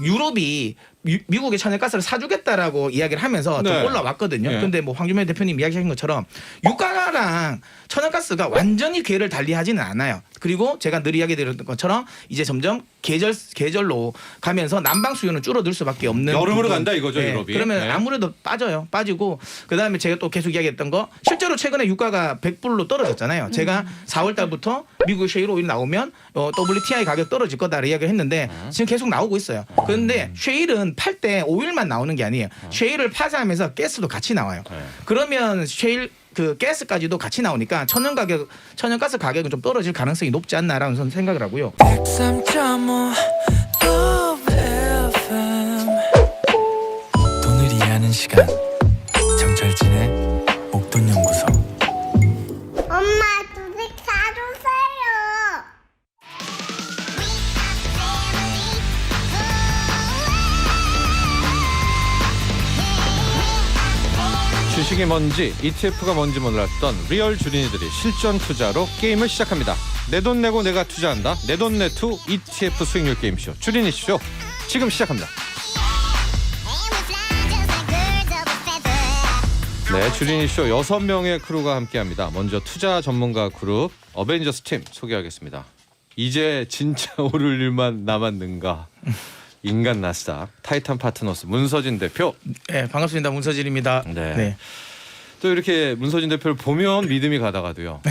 유럽이 미국의 천연가스를 사주겠다라고 이야기를 하면서 좀 네. 올라왔거든요. 네. 근데 뭐 황준표 대표님 이야기하신 것처럼 유가랑 천연가스가 완전히 궤를 달리하지는 않아요. 그리고 제가 늘 이야기 드렸던 것처럼 이제 점점 계절로 가면서 난방 수요는 줄어들 수밖에 없는 여름으로 부분. 간다 이거죠, 유럽이. 그러면 네. 아무래도 빠지고 그다음에 제가 또 계속 이야기했던 거 실제로 최근에 유가가 100불로 떨어졌잖아요. 제가 4월 달부터 미국 셰일 오일 나오면 WTI 가격 떨어질 거다라고 이야기를 했는데 지금 계속 나오고 있어요. 그런데 셰일은 팔 때 오일만 나오는 게 아니에요. 셰일을 파쇄하면서 가스도 같이 나와요. 그러면 셰일 그 가스까지도 같이 나오니까 천연가스 가격은 좀 떨어질 가능성이 높지 않나라는 저는 생각을 하고요. 103.5 FM 돈을 이해하는 시간 정철진의 목돈연구소. 엄마, 두개 사주세요. 주식이 뭔지 ETF가 뭔지 몰랐던 리얼 주린이들이 실전 투자로 게임을 시작합니다. 내 돈 내고 내가 투자한다. 내 돈 내투 ETF 수익률 게임쇼 주린이쇼 지금 시작합니다. 네, 주린이쇼 6명의 크루가 함께합니다. 먼저 투자 전문가 그룹 어벤져스 팀 소개하겠습니다. 이제 진짜 오를 일만 남았는가. 인간 나스닥 타이탄 파트너스 문서진 대표. 네, 반갑습니다. 문서진입니다. 네. 또 이렇게 문서진 대표를 보면 믿음이 가다가도요.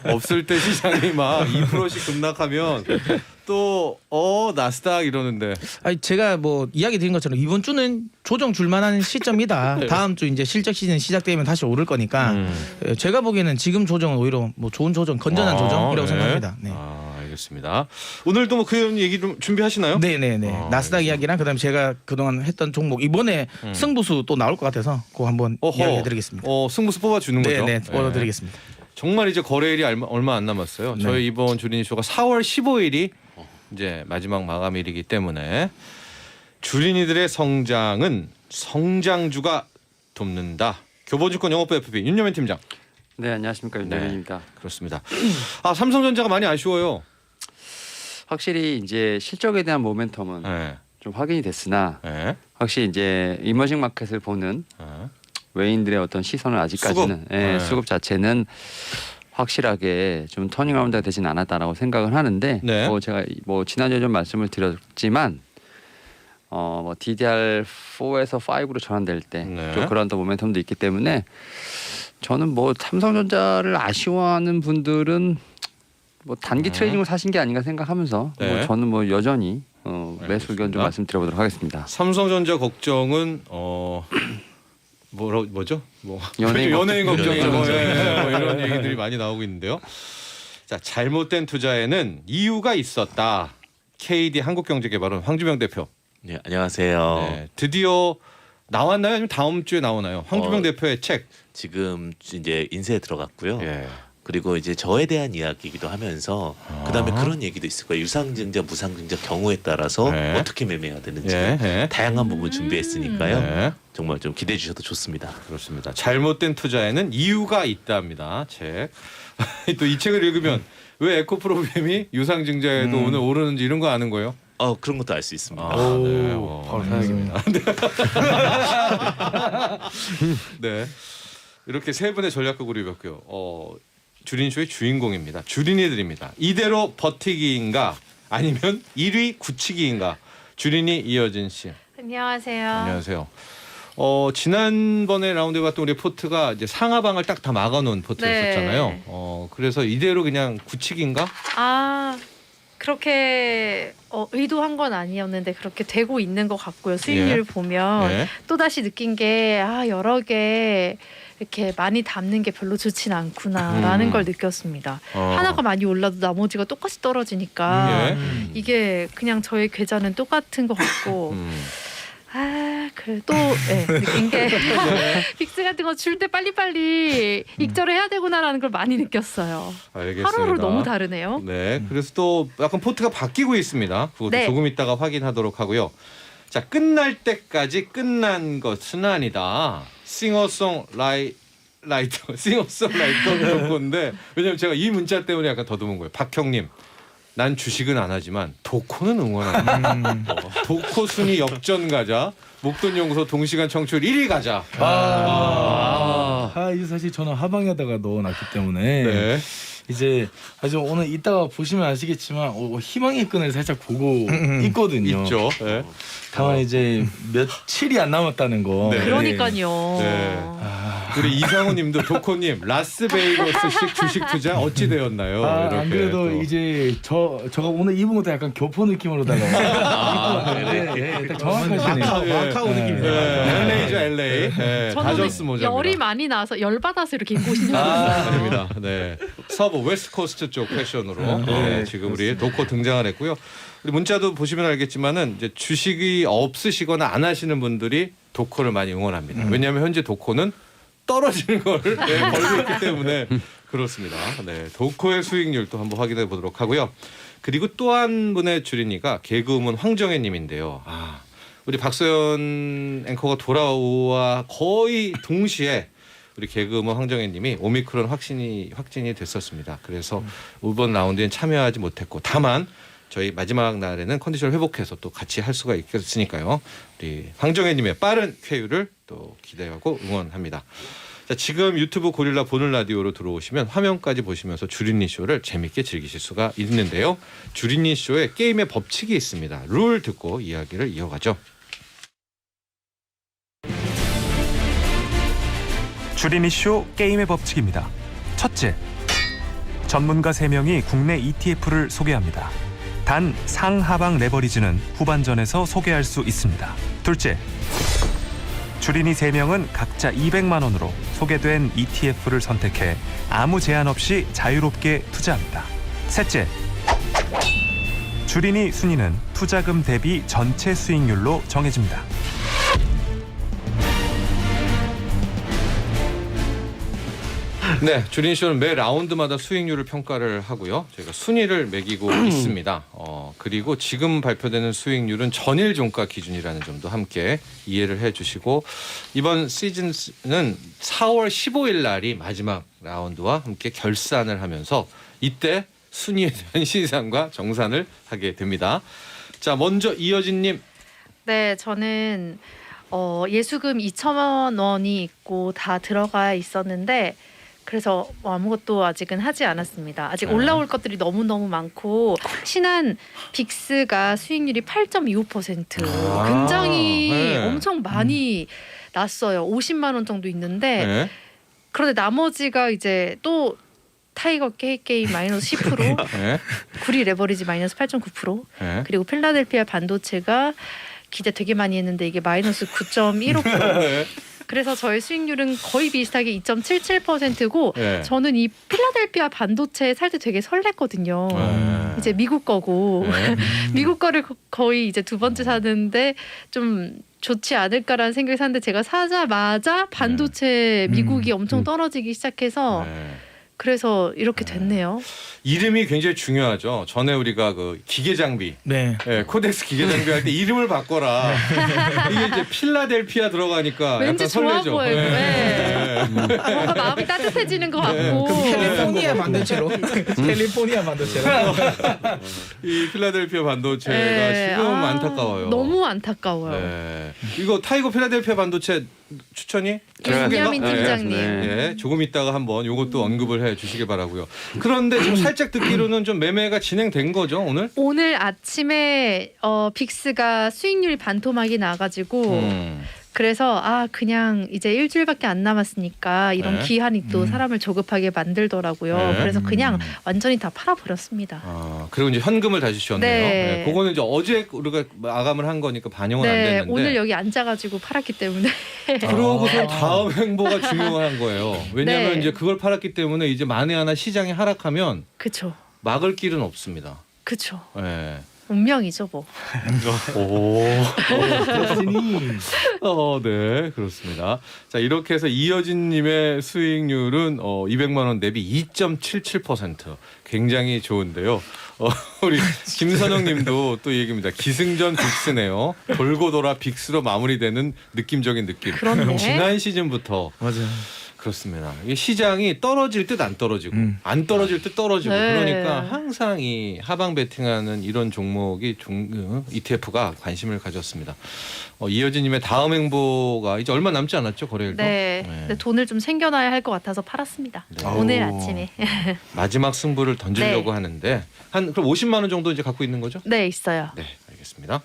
없을 때 시장이 막 2%씩 급락하면 또 나스닥 이러는데. 아니 제가 뭐 이야기 드린 것처럼 이번 주는 조정 줄만한 시점이다. 다음 주 이제 실적 시즌 시작되면 다시 오를 거니까 제가 보기에는 지금 조정은 오히려 뭐 좋은 조정, 건전한 조정이라고 생각합니다. 네. 알겠습니다. 오늘도 뭐 그런 얘기 좀 준비하시나요? 네네네. 나스닥 이야기랑 그다음 제가 그동안 했던 종목 이번에 승부수 또 나올 것 같아서 그거 한번 이야기해드리겠습니다. 승부수 뽑아주는 거죠? 네네. 뽑아드리겠습니다. 정말 이제 거래일이 얼마 안 남았어요. 네. 저희 이번 주린이쇼가 4월 15일이 이제 마지막 마감일이기 때문에 주린이들의 성장은 성장주가 돕는다. 교보증권 영업부 FP 윤여맨 팀장. 네, 안녕하십니까 윤대현입니다. 네, 그렇습니다. 삼성전자가 많이 아쉬워요. 확실히 이제 실적에 대한 모멘텀은 네. 좀 확인이 됐으나 네. 확실히 이제 이머징 마켓을 보는 외인들의 어떤 시선은 아직까지는 수급. 수급 자체는 확실하게 좀 터닝라운드가 되진 않았다라고 생각을 하는데 네. 제가 지난주에 좀 말씀을 드렸지만 뭐 DDR4에서 5로 전환될 때 네. 좀 그런 또 모멘텀도 있기 때문에 저는 뭐 삼성전자를 아쉬워하는 분들은 뭐 단기 트레이딩을 사신 게 아닌가 생각하면서 네. 저는 뭐 여전히 매수 의견 좀 알겠습니다. 말씀드려보도록 하겠습니다. 삼성전자 걱정은 뭐죠? 연예인 걱정이죠. 연예인 걱정. 이런 얘기들이 많이 나오고 있는데요. 자, 잘못된 투자에는 이유가 있었다. KD 한국경제개발원 황주병 대표. 네, 안녕하세요. 네, 드디어 나왔나요? 아니면 다음 주에 나오나요? 황주병 대표의 책. 지금 이제 인쇄에 들어갔고요. 예. 그리고 이제 저에 대한 이야기이기도 하면서 그다음에 그런 얘기도 있을 거예요. 유상증자, 무상증자 경우에 따라서 네. 어떻게 매매해야 되는지 예. 다양한 부분 준비했으니까요. 네. 정말 좀 기대해 주셔도 좋습니다. 그렇습니다. 잘못된 투자에는 이유가 있답니다. 책. 또 이 책을 읽으면 왜 에코프로비엠이 유상증자에도 오늘 오르는지 이런 거 아는 거예요? 그런 것도 알 수 있습니다. 네. 바로 사야겠네요. 네. 이렇게 세 분의 전략극으로 입었고요. 주린쇼의 주인공입니다. 주린이들입니다. 이대로 버티기인가 아니면 1위 굳히기인가. 주린이 이여진 씨. 안녕하세요. 안녕하세요. 지난번에 라운드에 갔던 우리 포트가 이제 상하방을 딱 다 막아놓은 포트였었잖아요. 네. 그래서 이대로 그냥 굳히기인가? 그렇게 의도한 건 아니었는데 그렇게 되고 있는 것 같고요. 수익률 보면 예. 또다시 느낀 게 여러 개 이렇게 많이 담는 게 별로 좋진 않구나라는 걸 느꼈습니다. 하나가 많이 올라도 나머지가 똑같이 떨어지니까 이게 그냥 저의 계좌는 똑같은 것 같고 그래 또 느낀 게 빅스 같은 거 줄 때 빨리빨리 익절을 해야 되구나라는 걸 많이 느꼈어요. 알겠습니다. 하루하루 너무 다르네요. 네, 그래서 또 약간 포트가 바뀌고 있습니다. 그것도 네. 조금 있다가 확인하도록 하고요. 자, 끝날 때까지 끝난 것은 아니다. 싱어송라이터 조건데 왜냐면 제가 이 문자 때문에 약간 더듬은 거예요. 박형님. 난 주식은 안 하지만 도코는 응원한다. 도코 순위 역전 가자. 목돈연구소 동시간 청취율 1위 가자. 이게 사실 저는 하방에다가 넣어놨기 때문에 네. 이제 아주 오늘 이따가 보시면 아시겠지만 희망의 끈을 살짝 보고 있거든요. 있죠. 네. 다만 이제 며칠이 안 남았다는 거. 네. 그러니까요. 네. 우리 이상우님도 도코님 라스베이거스식 주식 투자 어찌 되었나요? 안 그래도 또. 이제 저가 오늘 입은 것도 약간 교포 느낌으로다가 일단 정확하시네요. 마카오 느낌이네요. LA죠 LA. 네. 다저스 모자. 열이 많이 나서 열 받아서 이렇게 입고 오신 줄 알았어요. 아닙니다. 네. 서부 웨스트 코스트 쪽 패션으로 네, 지금 우리 도코 등장을 했고요. 우리 문자도 보시면 알겠지만은 이제 주식이 없으시거나 안 하시는 분들이 도코를 많이 응원합니다. 왜냐하면 현재 도코는 떨어지는 걸 걸고 있기 때문에 그렇습니다. 네, 도코의 수익률 또 한번 확인해 보도록 하고요. 그리고 또 한 분의 주린이가 개그우먼 황정혜님인데요. 우리 박소연 앵커가 돌아오와 거의 동시에 우리 개그우먼 황정혜님이 오미크론 확진이 됐었습니다. 그래서 이번 라운드엔 참여하지 못했고 다만 저희 마지막 날에는 컨디션을 회복해서 또 같이 할 수가 있겠으니까요. 우리 황정혜님의 빠른 쾌유를 또 기대하고 응원합니다. 자, 지금 유튜브 고릴라 보는 라디오로 들어오시면 화면까지 보시면서 주린이 쇼를 재밌게 즐기실 수가 있는데요. 주린이 쇼에 게임의 법칙이 있습니다. 룰 듣고 이야기를 이어가죠. 주린이쇼 게임의 법칙입니다. 첫째, 전문가 3명이 국내 ETF를 소개합니다. 단 상하방 레버리지는 후반전에서 소개할 수 있습니다. 둘째, 주린이 3명은 각자 200만 원으로 소개된 ETF를 선택해 아무 제한 없이 자유롭게 투자합니다. 셋째, 주린이 순위는 투자금 대비 전체 수익률로 정해집니다. 네, 주린 쇼는 매 라운드마다 수익률을 평가를 하고요. 저희가 순위를 매기고 있습니다. 그리고 지금 발표되는 수익률은 전일 종가 기준이라는 점도 함께 이해를 해주시고 이번 시즌은 4월 15일 날이 마지막 라운드와 함께 결산을 하면서 이때 순위에 대한 시상과 정산을 하게 됩니다. 자, 먼저 이여진님. 네, 저는 예수금 2,000만 원이 있고 다 들어가 있었는데 그래서 아무것도 아직은 하지 않았습니다. 아직 올라올 것들이 너무너무 많고 신한 빅스가 수익률이 8.25% 굉장히 엄청 많이 났어요. 50만 원 정도 있는데 네. 그런데 나머지가 이제 또 타이거 게임 마이너스 10%, 네. 구리 레버리지 마이너스 8.9%, 네. 그리고 필라델피아 반도체가 기대 되게 많이 했는데 이게 마이너스 9.15%. 네. 그래서 저의 수익률은 거의 비슷하게 2.77%고 네. 저는 이 필라델피아 반도체 살 때 되게 설렜거든요. 네. 이제 미국 거고 네. 미국 거를 거의 이제 두 번째 사는데 좀 좋지 않을까라는 생각이 샀는데 제가 사자마자 반도체 미국이 엄청 떨어지기 시작해서 네. 그래서 이렇게 됐네요. 이름이 굉장히 중요하죠. 전에 우리가 그 기계 장비, 네. 코덱스 기계 장비 할 때 이름을 바꿔라. 이게 이제 필라델피아 들어가니까 왠지 약간 좋아 설레죠. 보여요. 네. 뭔가 마음이 따뜻해지는 것 같고. 캘리포니아 반도체로. 캘리포니아 반도체로. 이 필라델피아 반도체가 네. 지금 안타까워요. 너무 안타까워요. 네. 이거 타이거 필라델피아 반도체 추천이? 김야민 네. 팀장님. 예, 조금 있다가 한번 요것도 언급을 해 주시길 바라고요. 그런데 지금 살짝 듣기로는 좀 매매가 진행된 거죠, 오늘? 오늘 아침에 빅스가 수익률이 반토막이 나가지고 그래서 그냥 이제 일주일밖에 안 남았으니까 이런 네. 기한이 또 사람을 조급하게 만들더라고요. 네. 그래서 그냥 완전히 다 팔아버렸습니다. 그리고 이제 현금을 다시 주셨네요. 네. 네, 그거는 이제 어제 우리가 마감을 한 거니까 반영은 안 네, 됐는데. 오늘 여기 앉아가지고 팔았기 때문에 그러고서 다음 행보가 중요한 거예요. 왜냐하면 네. 이제 그걸 팔았기 때문에 이제 만에 하나 시장이 하락하면 그쵸, 막을 길은 없습니다. 그쵸. 네. 운명이죠 뭐. 오. 네, 그렇습니다. 자, 이렇게 해서 이여진님의 수익률은 200만 원 대비 2.77%. 굉장히 좋은데요. 우리 김선영님도 또 얘기입니다. 기승전 빅스네요. 돌고 돌아 빅스로 마무리되는 느낌적인 느낌. 그렇네. 지난 시즌부터 맞아요. 그렇습니다. 이게 시장이 떨어질 듯 안 떨어지고 안 떨어질 듯 떨어지고 네. 그러니까 항상 이 하방 베팅하는 이런 종목이 ETF가 관심을 가졌습니다. 이효진님의 다음 행보가 이제 얼마 남지 않았죠, 거래일도? 네. 근데 돈을 좀 챙겨놔야 할 것 같아서 팔았습니다. 네. 오늘 아우. 아침에. 마지막 승부를 던지려고 하는데 한 그럼 50만 원 정도 이제 갖고 있는 거죠? 네, 있어요. 네, 알겠습니다.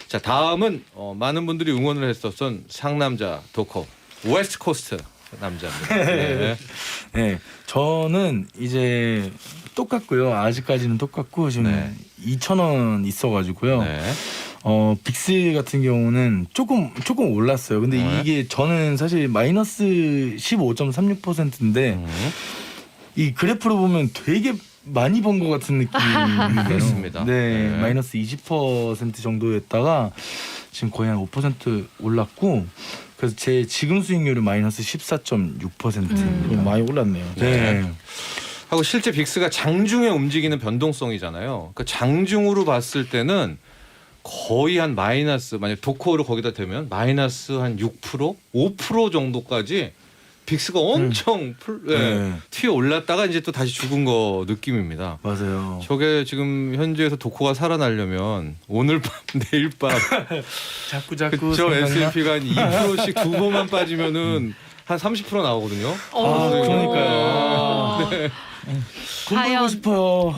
자, 다음은 많은 분들이 응원을 했었던 상남자 도커 웨스트 코스트 남자입니다. 네. 네, 저는 이제 똑같고요. 아직까지는 똑같고 지금 네. 2,000원 있어가지고요. 네. 빅스 같은 경우는 조금 올랐어요. 근데 네. 이게 저는 사실 마이너스 15.36%인데 이 그래프로 보면 되게 많이 번 것 같은 느낌이 그렇습니다. 네, 네. 마이너스 20% 정도였다가 지금 거의 한 5% 올랐고 그래서 제 지금 수익률은 마이너스 14.6%입니다. 많이 올랐네요. 네. 하고 실제 빅스가 장중에 움직이는 변동성이잖아요. 그 장중으로 봤을 때는 거의 한 마이너스 만약 도코를 거기다 대면 마이너스 한 6%, 5% 정도까지 빅스가 엄청 네. 튀어 올랐다가 이제 또 다시 죽은 거 느낌입니다. 맞아요. 저게 지금 현지에서 도코가 살아나려면 오늘 밤 내일 밤 자꾸 그쵸 S&P가 한 2%씩 두 번만 빠지면은 한 30% 나오거든요. 그러니까요. 네. 돈 벌고 과연. 싶어요.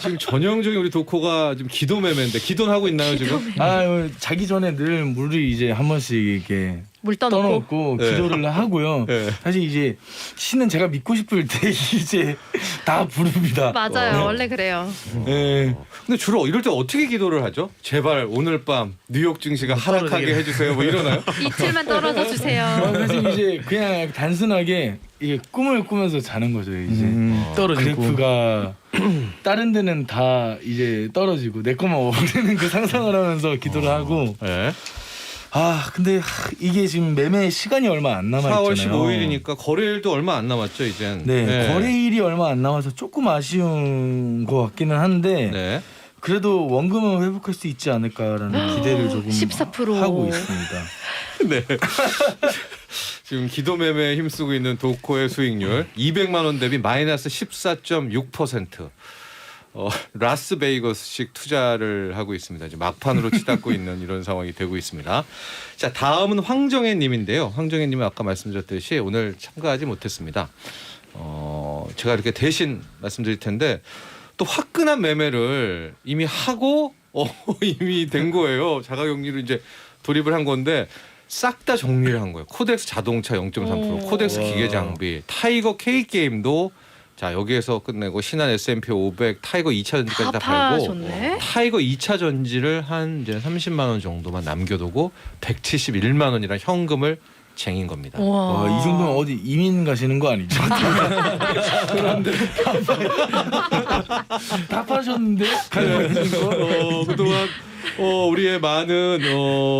지금 전형적인 우리 도코가 지금 기도 매매인데 기도는 하고 있나요 지금? 자기 전에 늘 물을 이제 한 번씩 이렇게 물 떠놓고. 떠놓고 네. 기도를 하고요. 네. 사실 이제 신은 제가 믿고 싶을 때 이제 다 부릅니다. 맞아요. 원래 그래요. 네. 근데 주로 이럴 때 어떻게 기도를 하죠? 제발 오늘 밤 뉴욕 증시가 하락하게 해주세요. 뭐 이러나요? 이틀만 떨어져 주세요. 사실 이제 그냥 단순하게 이게 꿈을 꾸면서 자는 거죠. 이제 떨어지고. 그래프가 다른 데는 다 이제 떨어지고 내 것만 오르는 그 상상을 하면서 기도를 하고 네. 근데 이게 지금 매매 시간이 얼마 안 남아 4월 있잖아요. 15일이니까 거래일도 얼마 안 남았죠 이젠. 네, 거래일이 얼마 안 남아서 조금 아쉬운 것 같기는 한데 네. 그래도 원금은 회복할 수 있지 않을까라는 기대를 조금 14% 하고 있습니다. 네. 지금 기도 매매에 힘쓰고 있는 도코의 수익률 200만 원 대비 마이너스 14.6%. 라스베이거스식 투자를 하고 있습니다. 이제 막판으로 치닫고 있는 이런 상황이 되고 있습니다. 자, 다음은 황정혜 님인데요. 황정혜 님은 아까 말씀드렸듯이 오늘 참가하지 못했습니다. 제가 이렇게 대신 말씀드릴 텐데 또 화끈한 매매를 이미 하고 이미 된 거예요. 자가격리로 이제 돌입을 한 건데 싹 다 정리를 한 거예요. 코덱스 자동차 0.3%, 코덱스 기계장비, 타이거 K게임도 자 여기에서 끝내고 신한 S&P 500 타이거 2차 전지까지 다 팔고 좋네. 타이거 2차 전지를 한 이제 30만 원 정도만 남겨두고 171만 원이란 현금을 쟁인 겁니다. 와. 이 정도면 어디 이민 가시는 거 아니죠? 그런데 다 파셨는데 그동안 우리의 많은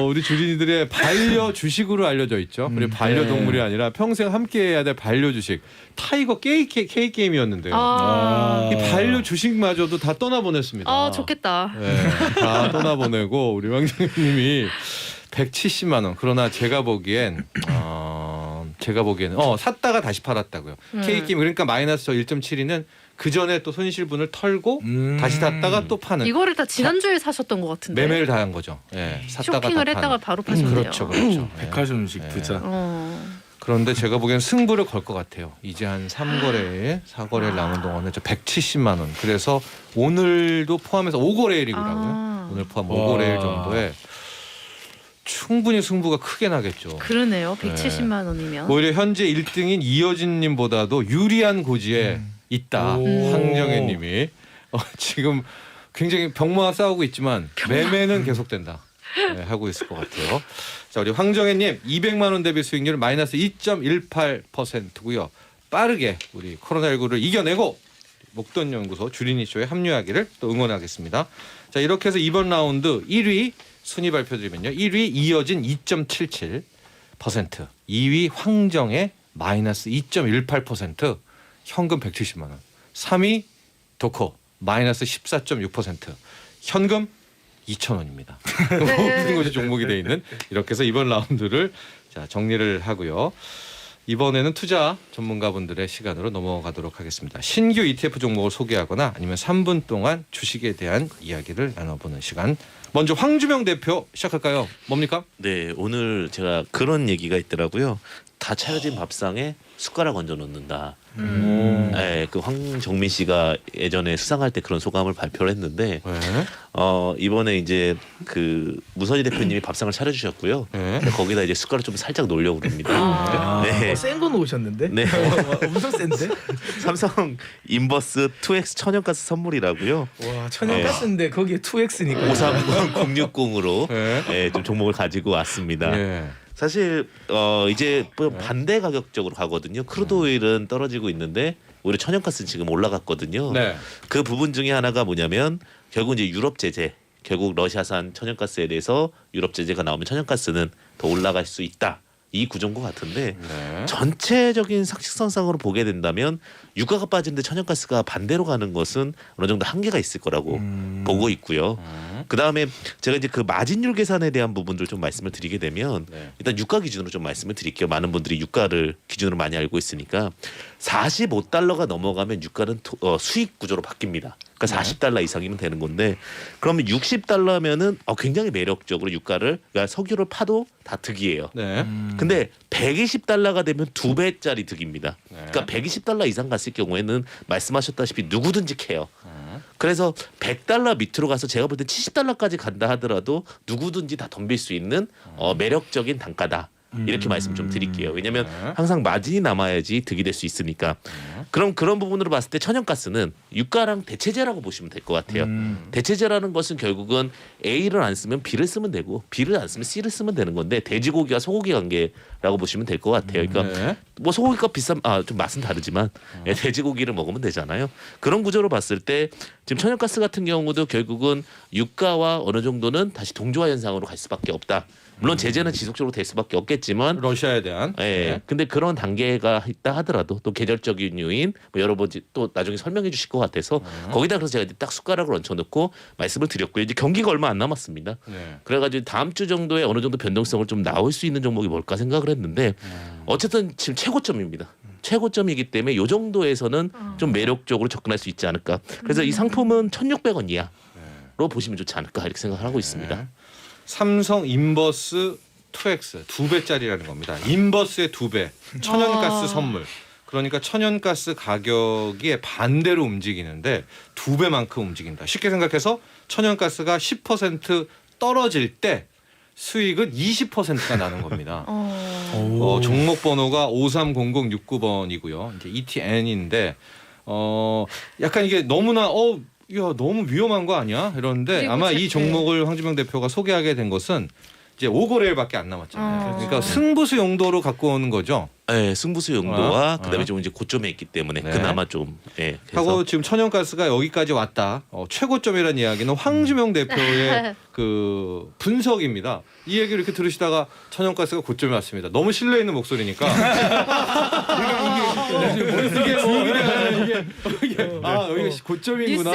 우리 주린이들의 반려 주식으로 알려져 있죠. 우리 반려동물이 아니라 평생 함께해야 될 반려 주식 타이거 K 게임이었는데요. 이 반려 주식마저도 다 떠나보냈습니다. 좋겠다. 네, 다 떠나보내고 우리 왕장님이 170만 원. 그러나 제가 보기엔 샀다가 다시 팔았다고요. K게임 그러니까 마이너스 1.72는 그 전에 또 손실분을 털고 다시 샀다가 또 파는 이거를 다 지난주에 사셨던 것 같은데. 매매를 다 한 거죠. 예, 샀다가 쇼핑을 다 했다가 파는. 바로 파셨네요. 그렇죠, 그렇죠. 예. 백화점식 네. 부자. 그런데 제가 보기엔 승부를 걸 것 같아요. 이제 한 3거래일, 4거래일 남은 동안에 170만 원. 그래서 오늘도 포함해서 5거래일이고요. 오늘 포함 5거래일 정도에 충분히 승부가 크게 나겠죠. 그러네요. 170만 원이면. 오히려 현재 1등인 이효진님보다도 유리한 고지에 있다. 오. 황정혜님이 지금 굉장히 병마와 싸우고 있지만 매매는 계속된다. 네, 하고 있을 것 같아요. 자, 우리 황정혜님 200만 원 대비 수익률 마이너스 2.18%고요. 빠르게 우리 코로나19를 이겨내고 목돈연구소 주린이쇼에 합류하기를 또 응원하겠습니다. 자, 이렇게 해서 이번 라운드 1위 순위 발표드리면요. 1위 이어진 2.77%, 2위 황정혜 마이너스 2.18%, 현금 170만 원. 3위 도코 마이너스 14.6%, 현금 2,000원입니다. 모든 것이 종목이 돼 있는 이렇게 해서 이번 라운드를 자, 정리를 하고요. 이번에는 투자 전문가분들의 시간으로 넘어가도록 하겠습니다. 신규 ETF 종목을 소개하거나 아니면 3분 동안 주식에 대한 이야기를 나눠보는 시간. 먼저 황주명 대표 시작할까요? 뭡니까? 네, 오늘 제가 그런 얘기가 있더라고요. 다 차려진 밥상에 숟가락 얹어 놓는다. 네, 그 황정민 씨가 예전에 수상할 때 그런 소감을 발표를 했는데 네. 이번에 이제 그 무선희 대표님이 밥상을 차려주셨고요. 네. 거기다 이제 숟가락 좀 살짝 놓으려고 그럽니다. 네. 센거 놓으셨는데? 네. 엄청 센데? 삼성 인버스 2X 천연가스 선물이라고요. 와 천연가스인데 거기에 2X니까. 530060으로 네. 좀 종목을 가지고 왔습니다. 네. 사실 이제 뭐 반대 가격적으로 가거든요. 크루드 오일은 떨어지고 있는데 오히려 천연가스는 지금 올라갔거든요. 네. 그 부분 중에 하나가 뭐냐면 결국 이제 유럽 제재, 결국 러시아산 천연가스에 대해서 유럽 제재가 나오면 천연가스는 더 올라갈 수 있다. 이 구조인 것 같은데 네. 전체적인 상식선상으로 보게 된다면 유가가 빠지는데 천연가스가 반대로 가는 것은 어느 정도 한계가 있을 거라고 보고 있고요. 그다음에 제가 이제 그 마진율 계산에 대한 부분들 좀 말씀을 드리게 되면 네. 일단 유가 기준으로 좀 말씀을 드릴게요. 많은 분들이 유가를 기준으로 많이 알고 있으니까 45달러가 넘어가면 유가는 수익 구조로 바뀝니다. 그러니까 40달러 이상이면 되는 건데 그러면 60달러면은 굉장히 매력적으로 유가를 그러니까 석유를 파도 다 득이에요. 네. 근데 120달러가 되면 2배짜리 득입니다. 네. 그러니까 120달러 이상 갔을 경우에는 말씀하셨다시피 누구든지 캐요. 그래서 100달러 밑으로 가서 제가 볼 때 70달러까지 간다 하더라도 누구든지 다 덤빌 수 있는 매력적인 단가다. 이렇게 말씀 좀 드릴게요. 왜냐하면 네. 항상 마진이 남아야지 득이 될 수 있으니까. 그럼 그런 부분으로 봤을 때 천연가스는 유가랑 대체제라고 보시면 될 것 같아요. 대체제라는 것은 결국은 A를 안 쓰면 B를 쓰면 되고 B를 안 쓰면 C를 쓰면 되는 건데 돼지고기와 소고기 관계라고 보시면 될 것 같아요. 그러니까 네. 뭐 소고기가 비싼 좀 맛은 다르지만 돼지고기를 먹으면 되잖아요. 그런 구조로 봤을 때 지금 천연가스 같은 경우도 결국은 유가와 어느 정도는 다시 동조화 현상으로 갈 수밖에 없다. 물론 제재는 지속적으로 될 수밖에 없겠지만 러시아에 대한. 예. 네. 근데 그런 단계가 있다 하더라도 또 계절적인 요인 뭐 여러 번 또 나중에 설명해 주실 것 같아서 거기다 그래서 제가 이제 딱 숟가락을 얹혀놓고 말씀을 드렸고요. 이제 경기가 얼마 안 남았습니다. 네. 그래가지고 다음 주 정도에 어느 정도 변동성을 좀 나올 수 있는 종목이 뭘까 생각을 했는데 어쨌든 지금 최고점입니다. 최고점이기 때문에 이 정도에서는 좀 매력적으로 접근할 수 있지 않을까. 그래서 이 상품은 1,600원 이하로 보시면 좋지 않을까 이렇게 생각을 하고 있습니다. 네. 삼성 인버스 2X 2배짜리라는 겁니다. 인버스의 2배 천연가스 선물. 그러니까 천연가스 가격이 반대로 움직이는데 2배만큼 움직인다. 쉽게 생각해서 천연가스가 10% 떨어질 때 수익은 20%가 나는 겁니다. 종목 번호가 530069번이고요. 이제 ETN인데 약간 이게 너무나 야 너무 위험한 거 아니야? 이러는데 아마 이 종목을 황주명 대표가 소개하게 된 것은 이제 5거래일밖에 안 남았잖아요. 그러니까 승부수 용도로 갖고 오는 거죠. 네, 승부수 용도와 그다음에 좀 이제 고점에 있기 때문에 네. 그나마 좀 하고 지금 천연가스가 여기까지 왔다. 최고점이라는 이야기는 황주명 대표의 그 분석입니다. 이 얘기를 이렇게 들으시다가 천연가스가 고점에 왔습니다. 너무 신뢰 있는 목소리니까. 여기가 고점이구나.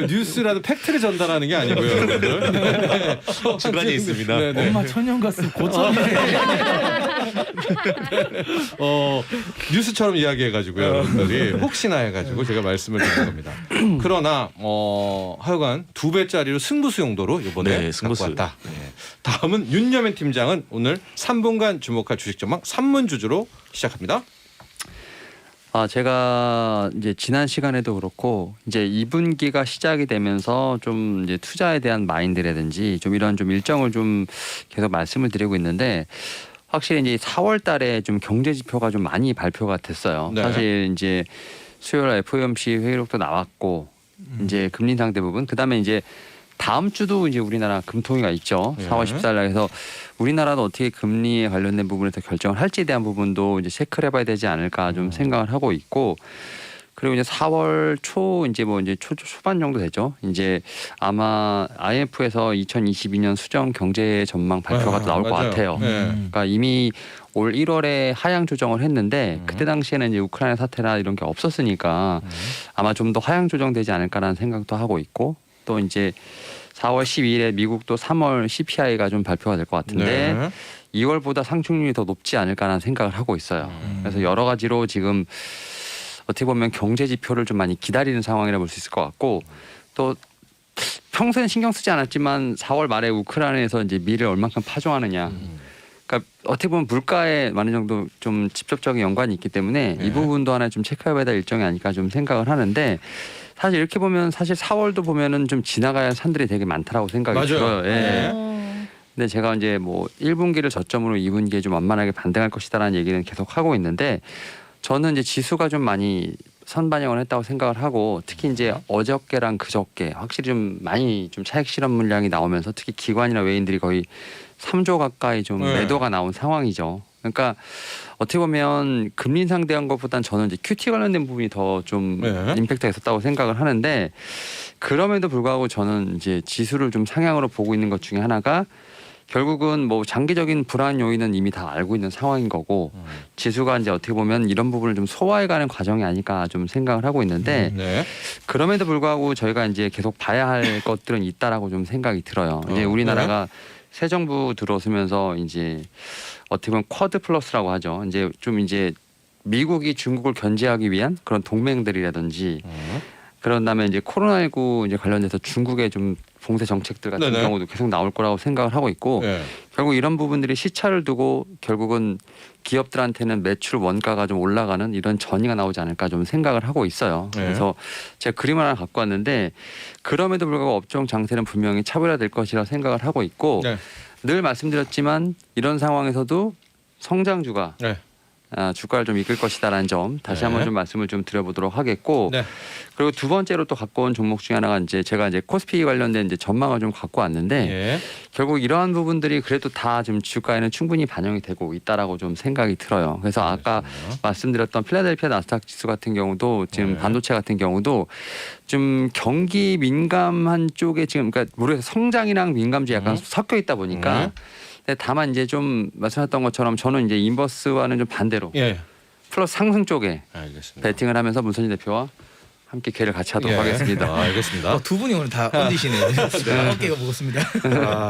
뉴스라는 팩트를 전달하는 게 아니고요, 여러분들. 주관이 있습니다. 네네. 엄마 천연가스 고점이네. 뉴스처럼 이야기해가지고요, 여러분들이 혹시나 해가지고 제가 말씀을 드린 겁니다. 그러나 하여간 2배짜리로 승부수 용도로 이번에 네, 갖고 승부수. 왔다. 네. 다음은 윤여민 팀장은 오늘 3분간 주목할 주식 전망 3문 주주로 시작합니다. 제가 이제 지난 시간에도 그렇고 이제 2분기가 시작이 되면서 좀 이제 투자에 대한 마인드라든지 좀 이런 좀 일정을 좀 계속 말씀을 드리고 있는데 확실히 이제 4월 달에 좀 경제 지표가 좀 많이 발표가 됐어요. 네. 사실 이제 수요일 FOMC 회의록도 나왔고 이제 금리 인상 대부분 그다음에 이제 다음 주도 이제 우리나라 금통위가 있죠. 네. 4월 14일 날. 그래서 우리나라도 어떻게 금리에 관련된 부분에서 결정을 할지에 대한 부분도 이제 체크를 해봐야 되지 않을까 좀 생각을 하고 있고 그리고 이제 4월 초 이제 뭐 이제 초반 정도 되죠. 이제 아마 IMF에서 2022년 수정 경제 전망 발표가 또 나올 것 맞아요. 같아요. 네. 그러니까 이미 올 1월에 하향 조정을 했는데 그때 당시에는 이제 우크라이나 사태나 이런 게 없었으니까 아마 좀 더 하향 조정되지 않을까라는 생각도 하고 있고 또 이제 4월 12일에 미국도 3월 CPI가 좀 발표가 될 것 같은데 네. 2월보다 상승률이 더 높지 않을까라는 생각을 하고 있어요. 그래서 여러 가지로 지금 어떻게 보면 경제 지표를 좀 많이 기다리는 상황이라 볼 수 있을 것 같고 또 평소엔 신경 쓰지 않았지만 4월 말에 우크라이나에서 이제 미를 얼만큼 파종하느냐. 그러니까 어떻게 보면 물가에 많은 정도 좀 직접적인 연관이 있기 때문에 이 부분도 하나 좀 체크해봐야 될 일정이 아닐까 좀 생각을 하는데 사실 이렇게 보면 사실 4월도 보면은 좀 지나가야 할 산들이 되게 많다라고 생각이 맞아요. 들어요. 예. 어. 근데 제가 이제 뭐 1분기를 저점으로 2분기에 좀 완만하게 반등할 것이다라는 얘기는 계속 하고 있는데 저는 이제 지수가 좀 많이 선반영을 했다고 생각을 하고 특히 이제 어저께랑 그저께 확실히 좀 많이 좀 차익 실현 물량이 나오면서 특히 기관이나 외인들이 거의 3조 가까이 좀 네. 매도가 나온 상황이죠. 그러니까 어떻게 보면 금리 인상 대한 것보다는 저는 이제 QT 관련된 부분이 더 좀 네. 임팩트가 있었다고 생각을 하는데 그럼에도 불구하고 저는 이제 지수를 좀 상향으로 보고 있는 것 중에 하나가 결국은 뭐 장기적인 불안 요인은 이미 다 알고 있는 상황인 거고 지수가 이제 어떻게 보면 이런 부분을 좀 소화해가는 과정이 아닐까 좀 생각을 하고 있는데 네. 그럼에도 불구하고 저희가 이제 계속 봐야 할 것들은 있다라고 좀 생각이 들어요. 이제 우리나라가 새 정부 들어서면서 이제 어떻게 보면 쿼드 플러스라고 하죠. 이제 좀 이제 미국이 중국을 견제하기 위한 그런 동맹들이라든지 그런 다음에 이제 코로나19 이제 관련돼서 중국의 좀 봉쇄 정책들 같은 네네. 경우도 계속 나올 거라고 생각을 하고 있고 네. 결국 이런 부분들이 시차를 두고 결국은 기업들한테는 매출 원가가 좀 올라가는 이런 전이가 나오지 않을까 좀 생각을 하고 있어요. 네. 그래서 제가 그림 하나 갖고 왔는데 그럼에도 불구하고 업종 장세는 분명히 차별화될 것이라 생각을 하고 있고 네. 늘 말씀드렸지만 이런 상황에서도 성장주가 네. 주가를 좀 이끌 것이다라는 점 다시 네. 한번 좀 말씀을 좀 드려보도록 하겠고 네. 그리고 두 번째로 또 갖고 온 종목 중에 하나가 이제 제가 이제 코스피 관련된 이제 전망을 좀 갖고 왔는데 예. 결국 이러한 부분들이 그래도 다 지금 주가에는 충분히 반영이 되고 있다라고 좀 생각이 들어요. 그래서 아까 말씀드렸던 필라델피아 나스닥 지수 같은 경우도 지금 네. 반도체 같은 경우도 좀 경기 민감한 쪽에 지금 그러니까 모르겠어요. 성장이랑 민감주 약간 섞여 있다 보니까 근데 다만 이제 좀 말씀하셨던 것처럼 저는 이제 인버스와는 좀 반대로 예. 플러스 상승 쪽에 알겠습니다. 베팅을 하면서 문선진 대표와 함께 기회를 같이 하도록 예. 하겠습니다. 알겠습니다. 두 분이 오늘 다 얹으시네요. 어깨가 무겁습니다.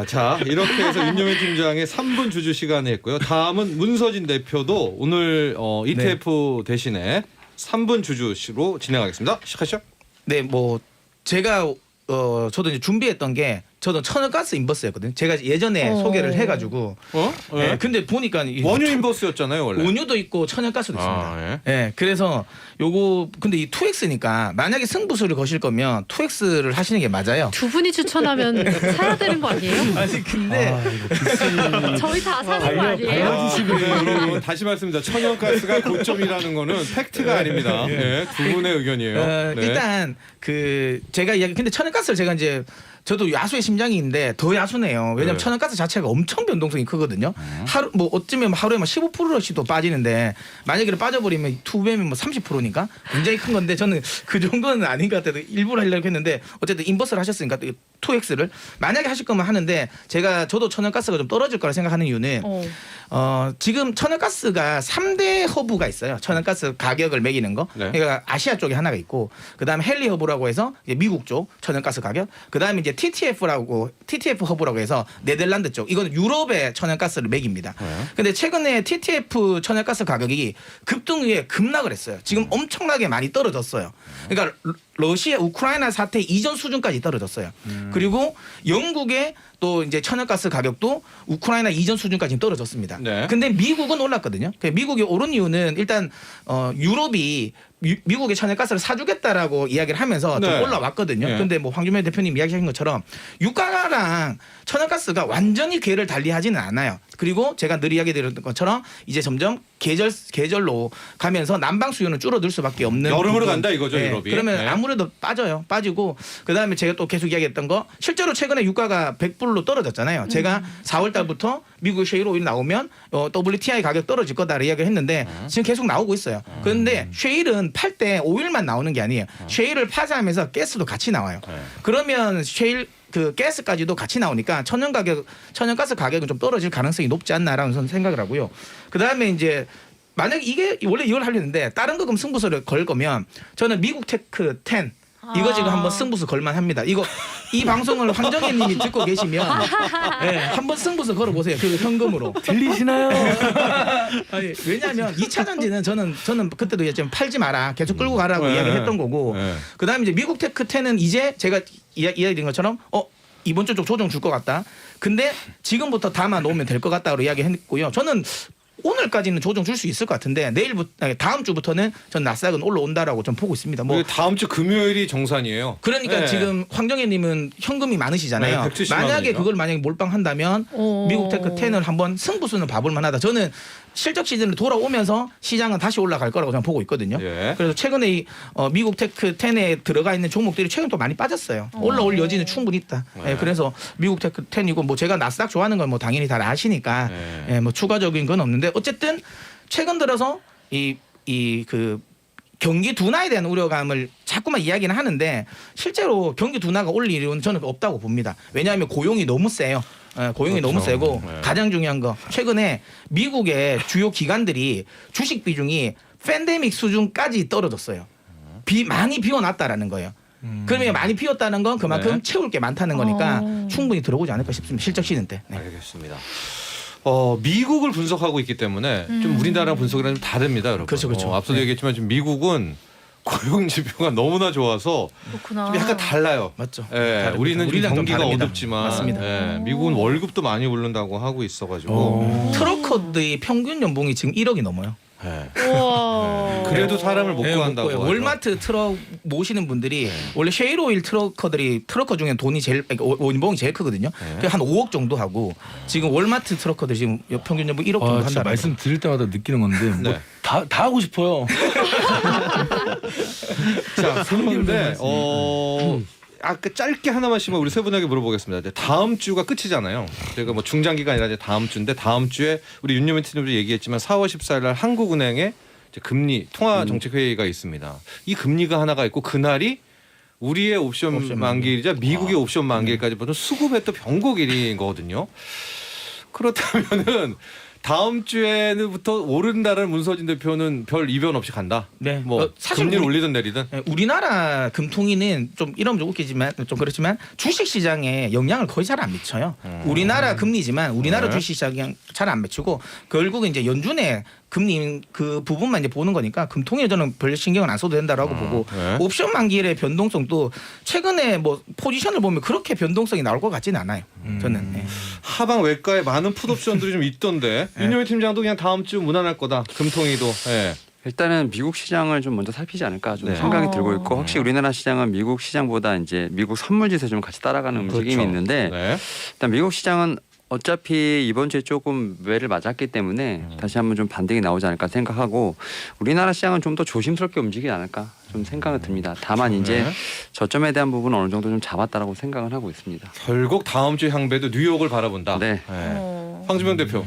자 이렇게 해서 윤영희 팀장의 3분 주주 시간을 했고요. 다음은 문서진 대표도 오늘 ETF 대신에 3분 주주로 진행하겠습니다. 시작하시죠. 네, 뭐 제가 저도 이제 준비했던 게 저도 천연가스 인버스였거든요. 제가 예전에 소개를 해가지고. 네, 근데 보니까 원유 인버스였잖아요 원래. 원유도 있고 천연가스도 있습니다. 예. 네, 그래서 요거 근데 이 2X니까 만약에 승부수를 거실 거면 2X를 하시는 게 맞아요. 두 분이 추천하면 사야 되는 거 아니에요? 아니 근데 저희 다 사는 거 아니에요? 네, 여러분 다시 말씀드립니다. 천연가스가 고점이라는 거는 팩트가 아닙니다. 네, 두 분의 의견이에요. 네. 일단 그 제가 이야기 근데 천연가스를 제가 이제 저도 야수의 심장인데 더 야수네요. 왜냐면 네. 천연가스 자체가 엄청 변동성이 크거든요. 하루 뭐 어쩌면 하루에 막 15%씩도 빠지는데 만약에 빠져버리면 두 배면 뭐 30%니까 굉장히 큰 건데 저는 그 정도는 아닌 것 같아도 일부러 하려고 했는데 어쨌든 인버스를 하셨으니까 2X를 만약에 하실 거면 하는데 저도 천연가스가 좀 떨어질 거라 생각하는 이유는 지금 천연가스가 3대 허브가 있어요. 천연가스 가격을 매기는 거. 네. 그러니까 아시아 쪽에 하나가 있고 그다음에 헨리 허브라고 해서 이제 미국 쪽 천연가스 가격. 그다음에 이제 TTF 허브라고 해서 네덜란드 쪽. 이거는 유럽의 천연가스를 매깁니다. 근데 최근에 TTF 천연가스 가격이 급등위에 급락을 했어요. 지금 엄청나게 많이 떨어졌어요. 그러니까 러시아 우크라이나 사태 이전 수준까지 떨어졌어요. 그리고 영국의 또 이제 천연가스 가격도 우크라이나 이전 수준까지 떨어졌습니다. 네. 근데 미국은 올랐거든요. 미국이 오른 이유는 일단 유럽이 미국의 천연가스를 사주겠다라고 이야기를 하면서 좀 네. 올라왔거든요. 네. 근데 뭐 황준표 대표님 이야기하신 것처럼 유가랑 천연가스가 완전히 궤를 달리하지는 않아요. 그리고 제가 늘 이야기 드렸던 것처럼 이제 점점 계절로 가면서 난방 수요는 줄어들 수밖에 없는 여름으로 부분. 간다 이거죠 유럽이. 그러면 네. 아무래도 빠지고 그다음에 제가 또 계속 이야기했던 거 실제로 최근에 유가가 100불로 떨어졌잖아요. 제가 4월 달부터 미국 셰일 오일 나오면 WTI 가격 떨어질 거다 이야기를 했는데 지금 계속 나오고 있어요. 그런데 셰일은 팔 때 오일만 나오는 게 아니에요. 셰일을 파산하면서 가스도 같이 나와요. 그러면 셰일 그 가스까지도 같이 나오니까 천연가스 가격은 좀 떨어질 가능성이 높지 않나라는 저는 생각을 하고요. 그다음에 이제 만약에 이게 원래 이걸 하려는데 다른 거 그럼 승부수를 걸 거면 저는 미국 테크 10 이거 지금 한번 승부수 걸만 합니다. 이거 이 방송을 황정혜님이 듣고 계시면 네, 한번 승부수 걸어보세요. 그 현금으로. 들리시나요? 아니, 왜냐하면 2차 전지는 저는 그때도 얘기했지만 팔지 마라. 계속 끌고 가라고 이야기했던 거고. 그다음에 이제 미국 테크 10은 이제 제가 이야기드린 것처럼 이번 주 쪽 조정 줄 것 같다. 근데 지금부터 담아 놓으면 될 것 같다고 이야기했고요. 저는 오늘까지는 조정 줄 수 있을 것 같은데 다음 주부터는 전 나스닥은 올라온다라고 좀 보고 있습니다. 뭐 다음 주 금요일이 정산이에요. 그러니까 네. 지금 황정혜님은 현금이 많으시잖아요. 네, 170만 만약에 원이죠. 그걸 만약에 몰빵한다면 미국 테크 10을 한번 승부수는 봐볼 만하다. 저는 실적 시즌을 돌아오면서 시장은 다시 올라갈 거라고 저는 보고 있거든요. 예. 그래서 최근에 이 미국 테크 10에 들어가 있는 종목들이 최근 또 많이 빠졌어요. 올라올 여지는 충분히 있다. 네. 예, 그래서 미국 테크 10이고 뭐 제가 나스닥 좋아하는 건 뭐 당연히 다 아시니까 네. 예, 뭐 추가적인 건 없는데 어쨌든 최근 들어서 그 경기 둔화에 대한 우려감을 자꾸만 이야기는 하는데 실제로 경기 둔화가 올 일은 저는 없다고 봅니다. 왜냐하면 고용이 너무 세요. 고용이 그렇죠. 너무 세고 네. 가장 중요한 거 최근에 미국의 주요 기관들이 주식 비중이 팬데믹 수준까지 떨어졌어요. 많이 비워놨다라는 거예요. 그러면 많이 비웠다는 건 그만큼 네. 채울 게 많다는 거니까 충분히 들어오지 않을까 싶습니다. 실적 시즌 때. 네. 알겠습니다. 미국을 분석하고 있기 때문에 좀 우리나라 분석이랑 좀 다릅니다, 여러분. 그렇죠, 그렇죠. 앞서도 네. 얘기했지만 지금 미국은 고용 지표가 너무나 좋아서 그렇구나. 좀 약간 달라요. 맞죠. 예, 다릅니다. 우리는 좀 우리랑 좀 경기가 다릅니다. 어둡지만 맞습니다. 예, 미국은 월급도 많이 오른다고 하고 있어가지고 트럭커들의 평균 연봉이 지금 1억이 넘어요. 예. 우와. 그래도 사람을 못 네, 구한다고. 못 구해요. 하죠. 월마트 트럭 모시는 분들이 원래 셰일오일 트럭커 중에 돈이 제일 연봉이 제일 크거든요. 그게 한 5억 정도 하고 지금 월마트 트럭커들 지금 평균 연봉 1억 정도 진짜 한다. 말씀 드릴 때마다 느끼는 건데 뭐 네. 다 하고 싶어요. 자, 그런데 아까 짧게 하나만 씩만 우리 세 분에게 물어보겠습니다. 이제 다음 주가 끝이잖아요. 저희가 뭐 중장기가 아니라 이제 다음 주인데 다음 주에 우리 윤여민 팀장도 얘기했지만 4월 14일 날 한국은행에 이제 금리 통화 정책 회의가 있습니다. 이 금리가 하나가 있고 그날이 우리의 옵션 만기일이자 미국의 옵션 만기일까지 보통 수급의 또 변곡일인 거거든요. 그렇다면은 다음 주에는부터 오른다는 문서진 대표는 별 이변 없이 간다. 네. 뭐 사실 금리를 올리든 내리든. 네, 우리나라 금통위는 좀 이러면 좀 웃기지만 좀 그렇지만 주식 시장에 영향을 거의 잘 안 미쳐요. 우리나라 금리지만 우리나라 네. 주식 시장에 잘 안 미치고 결국은 이제 연준의 금리 그 부분만 이제 보는 거니까 금통위에 저는 별 신경은 안 써도 된다라고 보고 네. 옵션 만기일의 변동성도 최근에 뭐 포지션을 보면 그렇게 변동성이 나올 것 같지는 않아요. 저는. 네. 하방 외과에 많은 풋옵션들이 좀 있던데 윤여민 팀장도 그냥 다음 주 무난할 거다. 금통위도. 예. 일단은 미국 시장을 좀 먼저 살피지 않을까 좀 네. 생각이 들고 있고 확실히 우리나라 시장은 미국 시장보다 이제 미국 선물지수 좀 같이 따라가는 움직임이 그렇죠. 있는데 네. 일단 미국 시장은 어차피 이번 주에 조금 매를 맞았기 때문에 다시 한번 좀 반등이 나오지 않을까 생각하고 우리나라 시장은 좀 더 조심스럽게 움직이지 않을까 좀 생각이 듭니다. 다만 이제 네. 저점에 대한 부분은 어느 정도 좀 잡았다라고 생각을 하고 있습니다. 결국 다음 주 향배도 뉴욕을 바라본다. 네. 황주명 대표.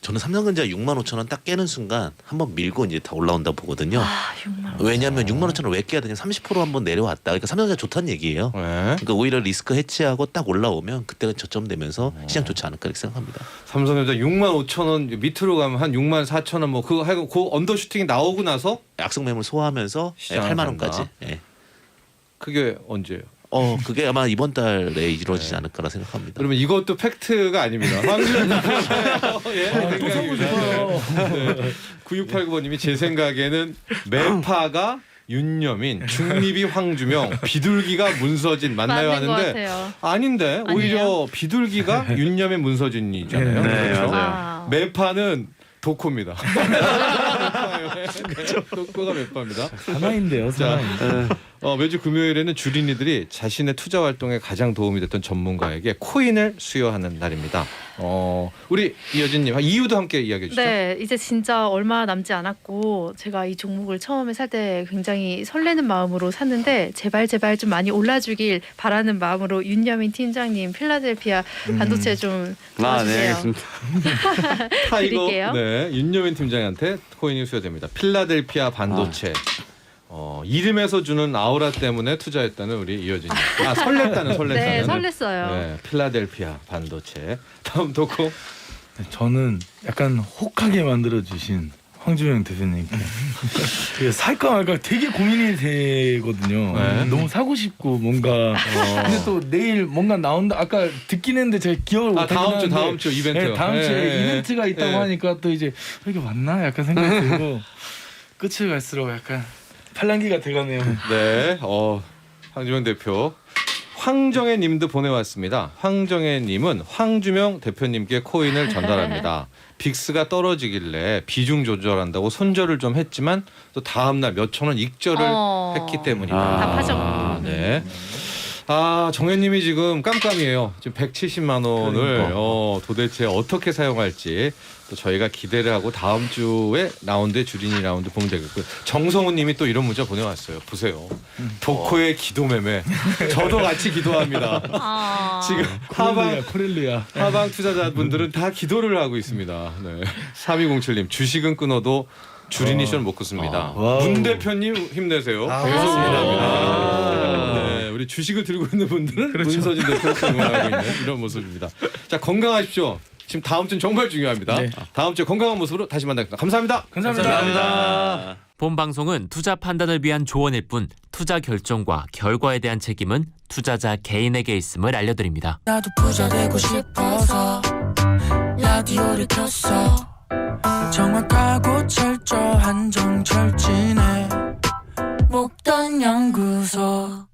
저는 삼성전자 6만 5천 원 딱 깨는 순간 한번 밀고 이제 다 올라온다 보거든요. 6만 원. 왜냐하면 6만 5천 원 왜 깨야 되냐 30% 한번 내려왔다. 그러니까 삼성전자 좋다는 얘기예요. 네. 그러니까 오히려 리스크 해치하고 딱 올라오면 그때가 저점되면서 시장 좋지 않을까 이렇게 생각합니다. 삼성전자 6만 5천 원 밑으로 가면 한 6만 4천 원 뭐 그거 하고 그 언더슈팅이 나오고 나서 악성 매물 소화하면서 시장을 8만 간다. 원까지. 예. 그게 언제예요? 그게 아마 이번 달에 이루어지지 않을까라 생각합니다. 그러면 이것도 팩트가 아닙니다. 황주명 대표. 예, 또 사고 싶어요. 9689번님이 제 생각에는 매파가 윤여민, 중립이 황주명, 비둘기가 문서진 맞나요 맞는 것 하는데 같아요. 아닌데 오히려 비둘기가 윤여민 문서진이잖아요. 네, 그렇죠? 맞아요. 매파는 도코입니다. 도코가 매파입니다. 사나인데요, 자, 사나인. 매주 금요일에는 주린이들이 자신의 투자 활동에 가장 도움이 됐던 전문가에게 코인을 수여하는 날입니다. 우리 이여진님 이유도 함께 이야기해 주시죠. 네, 이제 진짜 얼마 남지 않았고 제가 이 종목을 처음에 살 때 굉장히 설레는 마음으로 샀는데 제발 좀 많이 올라주길 바라는 마음으로 윤여민 팀장님 필라델피아 반도체 좀 네, 도와주세요. 알겠습니다. 드릴게요. 네, 윤여민 팀장한테 코인이 수여됩니다. 필라델피아 반도체. 이름에서 주는 아우라 때문에 투자했다는 우리 이여진님. 설렜다는. 네, 설렜어요. 네, 필라델피아 반도체. 다음 도코. 저는 약간 혹하게 만들어 주신 황주영 대표님께 그게 살까 말까 되게 고민이 되거든요. 네. 너무 사고 싶고 뭔가 근데 또 내일 뭔가 나온다 아까 듣긴 했는데 제가 기억을 못 하긴 다음 주 이벤트. 네, 다음 주에 이벤트가 있다고 하니까 또 이제 이게 맞나 약간 생각이 들고 끝을 갈수록 약간 팔랑귀가 돼가네요. 네. 황주명 대표. 황정혜 님도 보내왔습니다. 황정혜 님은 황주명 대표님께 코인을 전달합니다. 빅스가 떨어지길래 비중 조절한다고 손절을 좀 했지만 또 다음날 몇천 원 익절을 했기 때문이다. 답하죠. 네. 정혜님이 지금 깜깜이에요. 지금 170만 원을 도대체 어떻게 사용할지 또 저희가 기대를 하고 다음 주에 라운드에 주린이 라운드 보면 되겠고요. 정성훈님이 또 이런 문자 보내왔어요. 보세요. 도코의 기도 매매. 저도 같이 기도합니다. 지금 코렐리아 하방 투자자분들은 다 기도를 하고 있습니다. 네. 3207님 주식은 끊어도 주린이 쇼는 못 끊습니다. 문 대표님 힘내세요. 계속 응원합니다. 네, 우리 주식을 들고 있는 분들은 문서진 대표 응원하고 있는 이런 모습입니다. 자, 건강하십시오. 지금 다음 주는 정말 중요합니다. 네. 다음 주에 건강한 모습으로 다시 만나겠습니다. 감사합니다. 감사합니다. 본 방송은 투자 판단을 위한 조언일 뿐 투자 결정과 결과에 대한 책임은 투자자 개인에게 있음을 알려드립니다. 나도 부자 되고 싶어서 라디오를 켰어. 정확하고 철저한 정철진의 목돈 연구소.